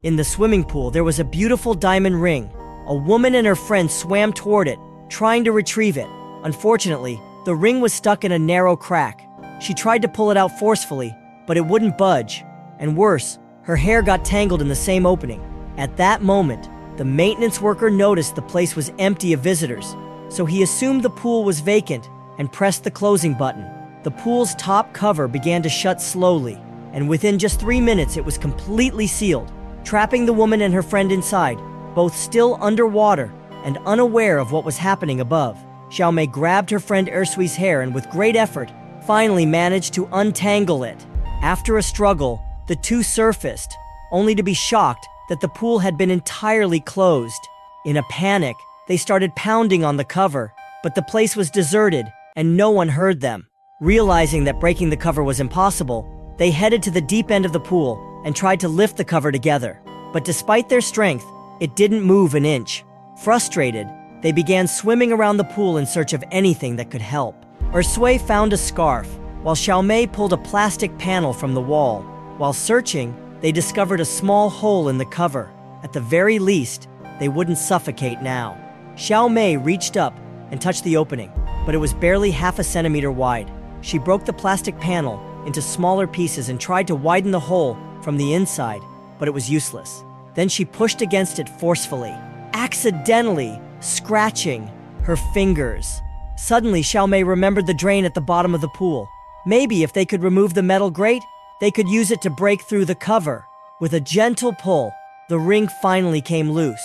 In the swimming pool, there was a beautiful diamond ring. A woman and her friend swam toward it, trying to retrieve it. Unfortunately, the ring was stuck in a narrow crack. She tried to pull it out forcefully, but it wouldn't budge. And worse, her hair got tangled in the same opening. At that moment, the maintenance worker noticed the place was empty of visitors, so he assumed the pool was vacant and pressed the closing button. The pool's top cover began to shut slowly, and within just 3 minutes it was completely sealed, trapping the woman and her friend inside, both still underwater and unaware of what was happening above. Xiaomei grabbed her friend Ersui's hair and with great effort, finally managed to untangle it. After a struggle, the two surfaced, only to be shocked that the pool had been entirely closed. In a panic, they started pounding on the cover, but the place was deserted and no one heard them. Realizing that breaking the cover was impossible, they headed to the deep end of the pool and tried to lift the cover together. But despite their strength, it didn't move an inch. Frustrated, they began swimming around the pool in search of anything that could help. Ersui found a scarf, while Xiaomei pulled a plastic panel from the wall. While searching, they discovered a small hole in the cover. At the very least, they wouldn't suffocate now. Xiaomei reached up and touched the opening, but it was barely half a centimeter wide. She broke the plastic panel into smaller pieces and tried to widen the hole from the inside, but it was useless. Then she pushed against it forcefully, accidentally scratching her fingers. Suddenly, Xiaomei remembered the drain at the bottom of the pool. Maybe if they could remove the metal grate, they could use it to break through the cover. With a gentle pull, the ring finally came loose.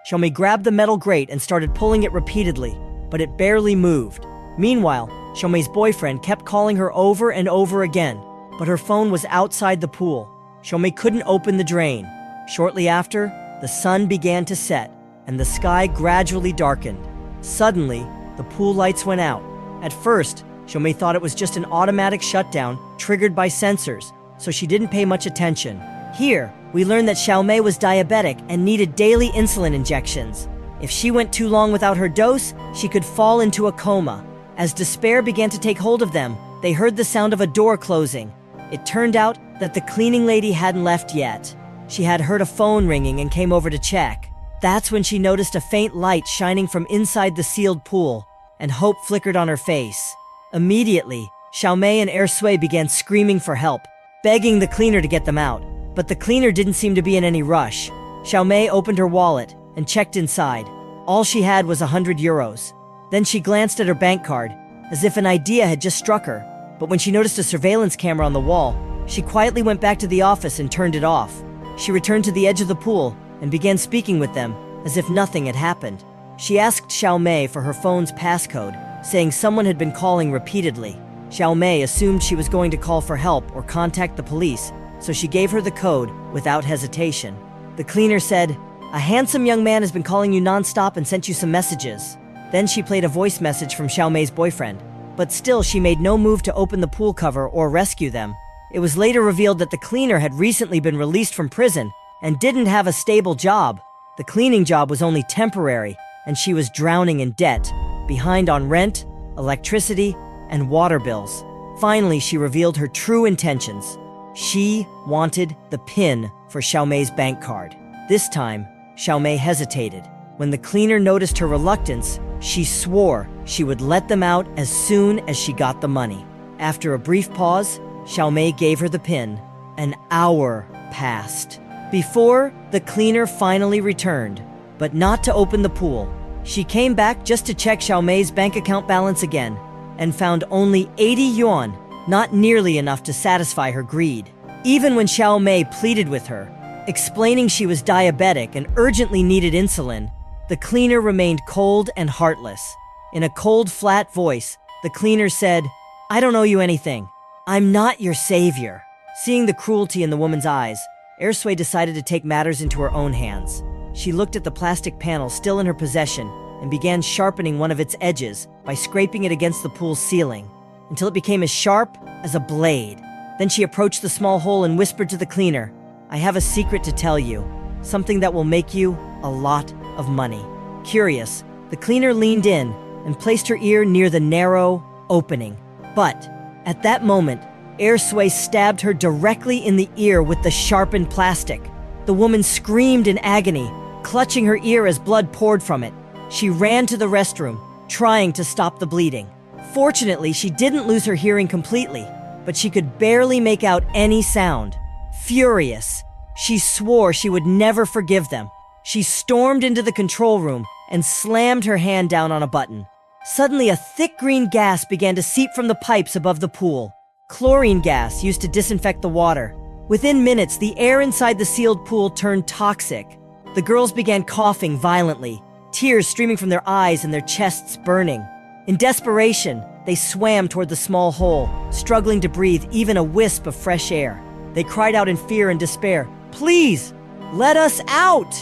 Xiaomei grabbed the metal grate and started pulling it repeatedly, but it barely moved. Meanwhile, Xiaomei's boyfriend kept calling her over and over again, but her phone was outside the pool. Xiaomei couldn't open the drain. Shortly after, the sun began to set, and the sky gradually darkened. Suddenly, the pool lights went out. At first, Xiaomei thought it was just an automatic shutdown triggered by sensors, so she didn't pay much attention. Here, we learned that Xiaomei was diabetic and needed daily insulin injections. If she went too long without her dose, she could fall into a coma. As despair began to take hold of them, they heard the sound of a door closing. It turned out that the cleaning lady hadn't left yet. She had heard a phone ringing and came over to check. That's when she noticed a faint light shining from inside the sealed pool, and hope flickered on her face. Immediately, Xiaomei and Ersui began screaming for help, begging the cleaner to get them out. But the cleaner didn't seem to be in any rush. Xiaomei opened her wallet and checked inside. All she had was 100 euros. Then she glanced at her bank card, as if an idea had just struck her. But when she noticed a surveillance camera on the wall, she quietly went back to the office and turned it off. She returned to the edge of the pool and began speaking with them, as if nothing had happened. She asked Xiaomei for her phone's passcode, saying someone had been calling repeatedly. Xiaomei assumed she was going to call for help or contact the police, so she gave her the code without hesitation. The cleaner said, "A handsome young man has been calling you non-stop and sent you some messages." Then she played a voice message from Xiaomei's boyfriend, but still she made no move to open the pool cover or rescue them. It was later revealed that the cleaner had recently been released from prison and didn't have a stable job. The cleaning job was only temporary, and she was drowning in debt, behind on rent, electricity, and water bills. Finally, she revealed her true intentions. She wanted the PIN for Xiaomei's bank card. This time, Xiaomei hesitated. When the cleaner noticed her reluctance, she swore she would let them out as soon as she got the money. After a brief pause, Xiaomei gave her the PIN. An hour passed before the cleaner finally returned, but not to open the pool. She came back just to check Xiaomei's bank account balance again, and found only 80 yuan, not nearly enough to satisfy her greed. Even when Xiaomei pleaded with her, explaining she was diabetic and urgently needed insulin, the cleaner remained cold and heartless. In a cold, flat voice, the cleaner said, "I don't owe you anything. I'm not your savior." Seeing the cruelty in the woman's eyes, Ersui decided to take matters into her own hands. She looked at the plastic panel still in her possession and began sharpening one of its edges by scraping it against the pool's ceiling until it became as sharp as a blade. Then she approached the small hole and whispered to the cleaner, "I have a secret to tell you, something that will make you a lot of money." Curious, the cleaner leaned in and placed her ear near the narrow opening. But at that moment, Ersui stabbed her directly in the ear with the sharpened plastic. The woman screamed in agony, clutching her ear as blood poured from it. She ran to the restroom, trying to stop the bleeding. Fortunately, she didn't lose her hearing completely, but she could barely make out any sound. Furious, she swore she would never forgive them. She stormed into the control room and slammed her hand down on a button. Suddenly, a thick green gas began to seep from the pipes above the pool. Chlorine gas used to disinfect the water. Within minutes, the air inside the sealed pool turned toxic. The girls began coughing violently, tears streaming from their eyes and their chests burning. In desperation, they swam toward the small hole, struggling to breathe even a wisp of fresh air. They cried out in fear and despair, "Please, let us out!"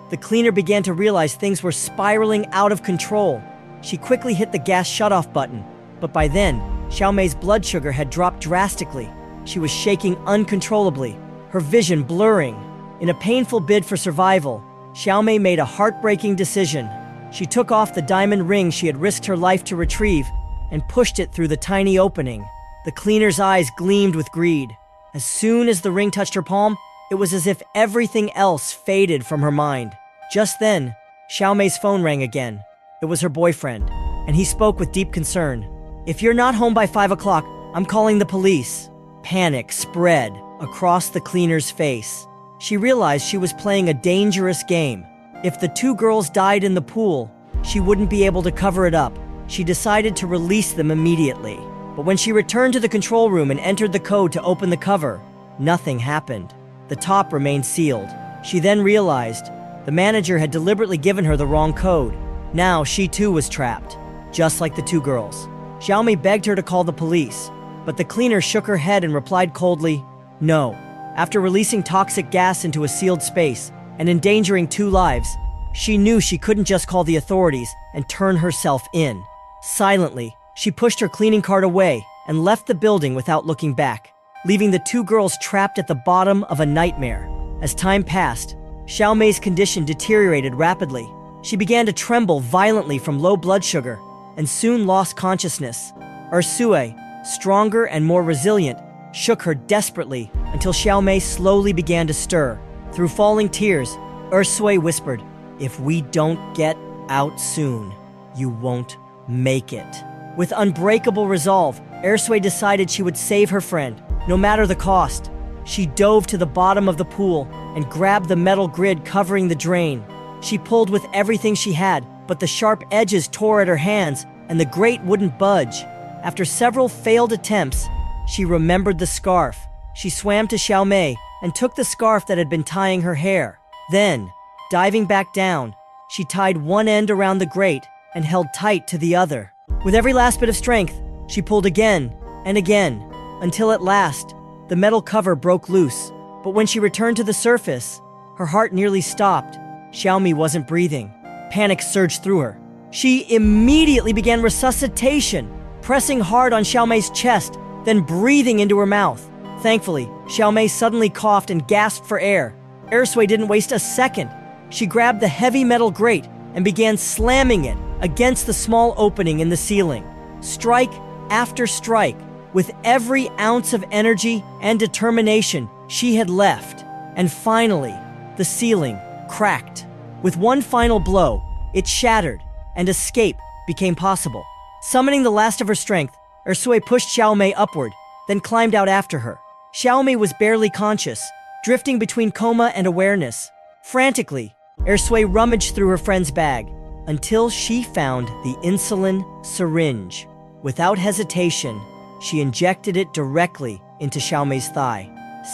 The cleaner began to realize things were spiraling out of control. She quickly hit the gas shutoff button, but by then, Xiaomei's blood sugar had dropped drastically. She was shaking uncontrollably, her vision blurring. In a painful bid for survival, Xiaomei made a heartbreaking decision. She took off the diamond ring she had risked her life to retrieve and pushed it through the tiny opening. The cleaner's eyes gleamed with greed. As soon as the ring touched her palm, it was as if everything else faded from her mind. Just then, Xiaomei's phone rang again. It was her boyfriend, and he spoke with deep concern. "If you're not home by 5 o'clock, I'm calling the police." Panic spread across the cleaner's face. She realized she was playing a dangerous game. If the two girls died in the pool, she wouldn't be able to cover it up. She decided to release them immediately. But when she returned to the control room and entered the code to open the cover, nothing happened. The top remained sealed. She then realized the manager had deliberately given her the wrong code. Now she too was trapped, just like the two girls. Xiaomei begged her to call the police, but the cleaner shook her head and replied coldly, "No." After releasing toxic gas into a sealed space and endangering 2 lives, she knew she couldn't just call the authorities and turn herself in. Silently, she pushed her cleaning cart away and left the building without looking back, leaving the 2 girls trapped at the bottom of a nightmare. As time passed, Xiaomei's condition deteriorated rapidly. She began to tremble violently from low blood sugar and soon lost consciousness. Ursue, stronger and more resilient, shook her desperately until Xiaomei slowly began to stir. Through falling tears, Ursue whispered, "If we don't get out soon, you won't make it." With unbreakable resolve, Ursue decided she would save her friend, no matter the cost. She dove to the bottom of the pool and grabbed the metal grid covering the drain. She pulled with everything she had, but the sharp edges tore at her hands and the grate wouldn't budge. After several failed attempts, she remembered the scarf. She swam to Xiaomei and took the scarf that had been tying her hair. Then, diving back down, she tied one end around the grate and held tight to the other. With every last bit of strength, she pulled again and again, until at last, the metal cover broke loose. But when she returned to the surface, her heart nearly stopped. Xiaomei wasn't breathing. Panic surged through her. She immediately began resuscitation, pressing hard on Xiaomei's chest, then breathing into her mouth. Thankfully, Xiaomei suddenly coughed and gasped for air. Ursue didn't waste a second. She grabbed the heavy metal grate and began slamming it against the small opening in the ceiling. Strike after strike, with every ounce of energy and determination she had left. And finally, the ceiling cracked. With one final blow, it shattered, and escape became possible. Summoning the last of her strength, Ursue pushed Xiaomei upward, then climbed out after her. Xiaomei was barely conscious, drifting between coma and awareness. Frantically, Ursue rummaged through her friend's bag until she found the insulin syringe. Without hesitation, she injected it directly into Xiaomei's thigh.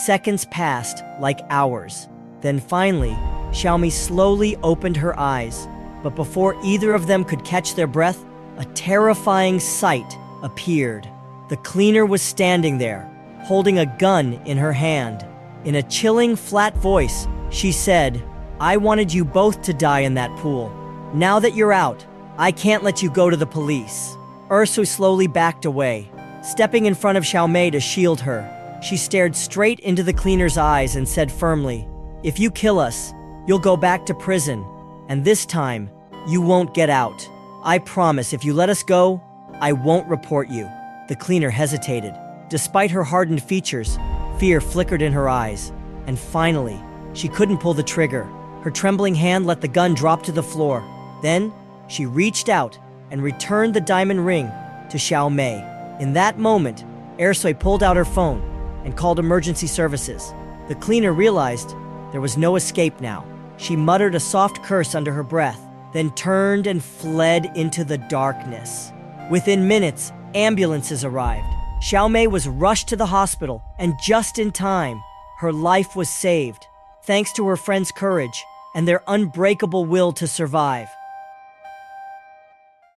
Seconds passed like hours. Then finally, Xiaomei slowly opened her eyes. But before either of them could catch their breath, a terrifying sight appeared. The cleaner was standing there, holding a gun in her hand. In a chilling, flat voice, she said, "I wanted you both to die in that pool. Now that you're out, I can't let you go to the police." Ursu slowly backed away, stepping in front of Xiaomei to shield her. She stared straight into the cleaner's eyes and said firmly, "If you kill us, you'll go back to prison, and this time, you won't get out. I promise if you let us go, I won't report you." The cleaner hesitated. Despite her hardened features, fear flickered in her eyes. And finally, She couldn't pull the trigger. Her trembling hand let the gun drop to the floor. Then, she reached out and returned the diamond ring to Xiao Mei. In that moment, Ersoy pulled out her phone and called emergency services. The cleaner realized there was no escape now. She muttered a soft curse under her breath, then turned and fled into the darkness. Within minutes, ambulances arrived. Xiao Mei was rushed to the hospital, and just in time, her life was saved, thanks to her friends' courage and their unbreakable will to survive.